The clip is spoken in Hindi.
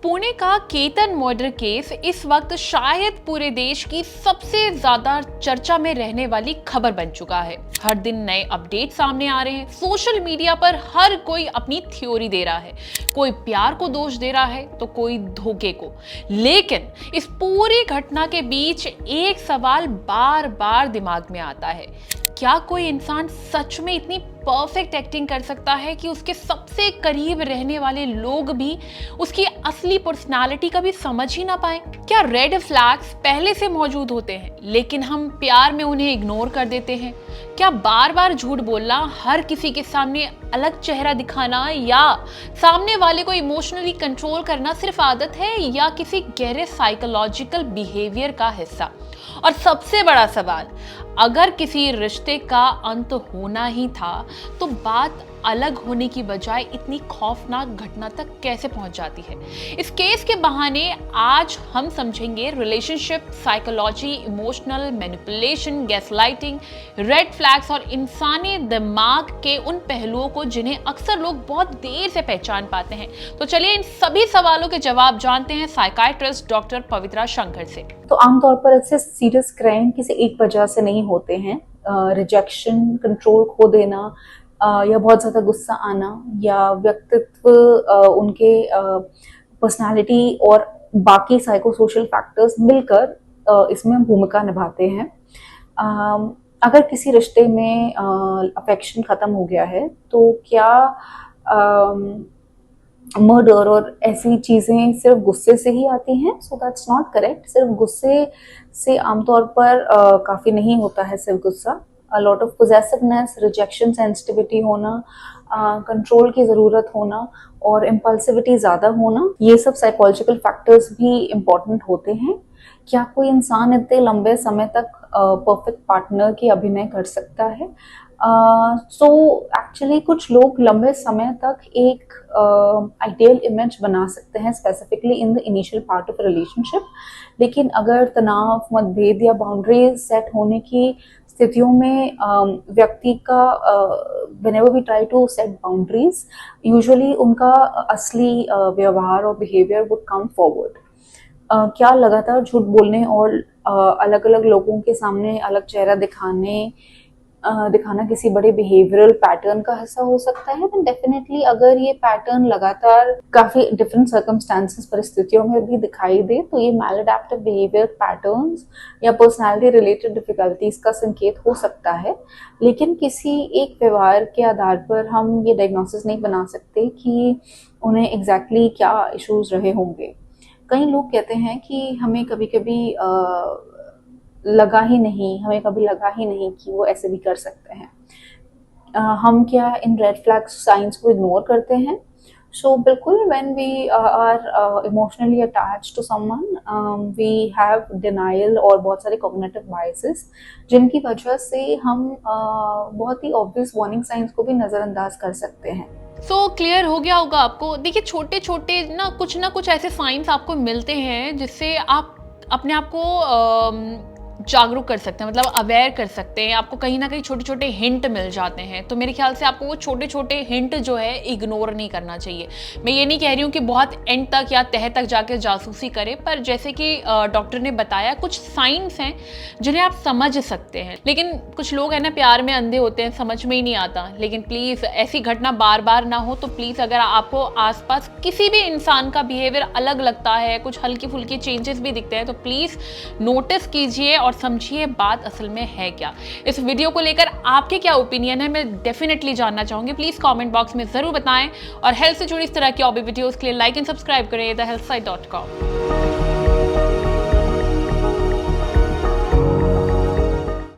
पुणे का केतन मर्डर केस इस वक्त शायद पूरे देश की सबसे ज्यादा चर्चा में रहने वाली खबर बन चुका है। हर दिन नए अपडेट सामने आ रहे हैं। सोशल मीडिया पर हर कोई अपनी थ्योरी दे रहा है, कोई प्यार को दोष दे रहा है तो कोई धोखे को। लेकिन इस पूरी घटना के बीच एक सवाल बार बार दिमाग में आता है, क्या कोई इंसान सच में इतनी परफेक्ट एक्टिंग कर सकता है कि उसके सबसे करीब रहने वाले लोग भी उसकी असली पर्सनालिटी का भी समझ ही ना पाए? क्या रेड फ्लैग्स पहले से मौजूद होते हैं लेकिन हम प्यार में उन्हें इग्नोर कर देते हैं? क्या बार बार झूठ बोलना, हर किसी के सामने अलग चेहरा दिखाना या सामने वाले को इमोशनली कंट्रोल करना सिर्फ आदत है या किसी गहरे साइकोलॉजिकल बिहेवियर का हिस्सा? और सबसे बड़ा सवाल, अगर किसी रिश्ते का अंत होना ही था तो बात अलग होने की बजाय इतनी खौफनाक घटना तक कैसे पहुंच जाती है? इस केस के बहाने आज हम समझेंगे relationship psychology, emotional manipulation, gaslighting, red flags और इंसानी दिमाग के उन पहलुओं को जिन्हें अक्सर लोग बहुत देर से पहचान पाते हैं। तो चलिए इन सभी सवालों के जवाब जानते हैं साइकाइट्रिस्ट डॉक्टर पवित्रा शंकर से। तो आमतौर पर ऐसे सीरियस क्राइम किसी एक वजह से नहीं होते हैं। रिजेक्शन, कंट्रोल खो देना या बहुत ज़्यादा गुस्सा आना या व्यक्तित्व, उनके पर्सनालिटी और बाकी साइको सोशल फैक्टर्स मिलकर इसमें भूमिका निभाते हैं। अगर किसी रिश्ते में अफेक्शन ख़त्म हो गया है तो क्या मर्डर और ऐसी चीज़ें सिर्फ गुस्से से ही आती हैं? So that's not correct. सिर्फ गुस्से से आमतौर पर काफ़ी नहीं होता है सिर्फ गुस्सा। A lot of possessiveness, rejection, sensitivity होना, कंट्रोल की ज़रूरत होना और इम्पल्सिविटी ज़्यादा होना, ये सब साइकोलॉजिकल फैक्टर्स भी इम्पॉर्टेंट होते हैं। क्या कोई इंसान इतने लंबे समय तक परफेक्ट पार्टनर की अभिनय कर सकता है? सो एक्चुअली कुछ लोग लंबे समय तक एक आइडियल इमेज बना सकते हैं, specifically in the initial part of relationship. लेकिन अगर तनाव, मतभेद या बाउंड्री सेट होने की स्थितियों में व्यक्ति का whenever we try to set boundaries, usually उनका असली व्यवहार और बिहेवियर वुड कम फॉरवर्ड। क्या लगातार झूठ बोलने और अलग अलग लोगों के सामने अलग चेहरा दिखाना किसी बड़े बिहेवियरल पैटर्न का हिस्सा हो सकता है? तो डेफिनेटली अगर ये पैटर्न लगातार काफ़ी डिफरेंट सर्कमस्टांसेस, परिस्थितियों में भी दिखाई दे तो ये मैलअडैप्टिव बिहेवियर पैटर्न्स या पर्सनालिटी रिलेटेड डिफिकल्टीज का संकेत हो सकता है। लेकिन किसी एक व्यवहार के आधार पर हम ये डायग्नोसिस नहीं बना सकते कि उन्हें एग्जैक्टली क्या इश्यूज रहे होंगे। कई लोग कहते हैं कि हमें कभी कभी लगा ही नहीं कि वो ऐसे भी कर सकते हैं। हम क्या इन रेड फ्लैग साइंस को इग्नोर करते हैं? सो बिल्कुल, when we are emotionally attached to someone we have denial और बहुत सारे कॉग्निटिव बायसेस जिनकी वजह से हम बहुत ही ऑब्वियस वार्निंग साइंस को भी नज़रअंदाज कर सकते हैं। सो क्लियर हो गया होगा आपको। देखिए, छोटे छोटे ना कुछ ऐसे साइंस आपको मिलते हैं जिससे आप अपने आप को जागरूक कर सकते हैं, मतलब अवेयर कर सकते हैं। आपको कहीं ना कहीं छोटे छोटे हिंट मिल जाते हैं। तो मेरे ख्याल से आपको वो छोटे छोटे हिंट जो है इग्नोर नहीं करना चाहिए। मैं ये नहीं कह रही हूँ कि बहुत एंड तक या तह तक जाके जासूसी करें, पर जैसे कि डॉक्टर ने बताया कुछ साइंस हैं जिन्हें आप समझ सकते हैं। लेकिन कुछ लोग हैं ना, प्यार में अंधे होते हैं, समझ में ही नहीं आता। लेकिन प्लीज़ ऐसी घटना बार बार ना हो। तो प्लीज़ अगर आपको आसपास किसी भी इंसान का बिहेवियर अलग लगता है, कुछ हल्की फुल्की चेंजेस भी दिखते हैं, तो प्लीज़ नोटिस कीजिए और समझिए बात असल में है क्या। इस वीडियो को लेकर आपके क्या ओपिनियन है, मैं डेफिनेटली जानना चाहूंगी। प्लीज कमेंट बॉक्स में जरूर बताएं और हेल्थ से जुड़ी इस तरह की और भी वीडियोस के लिए लाइक एंड सब्सक्राइब करें thehealthsite.com।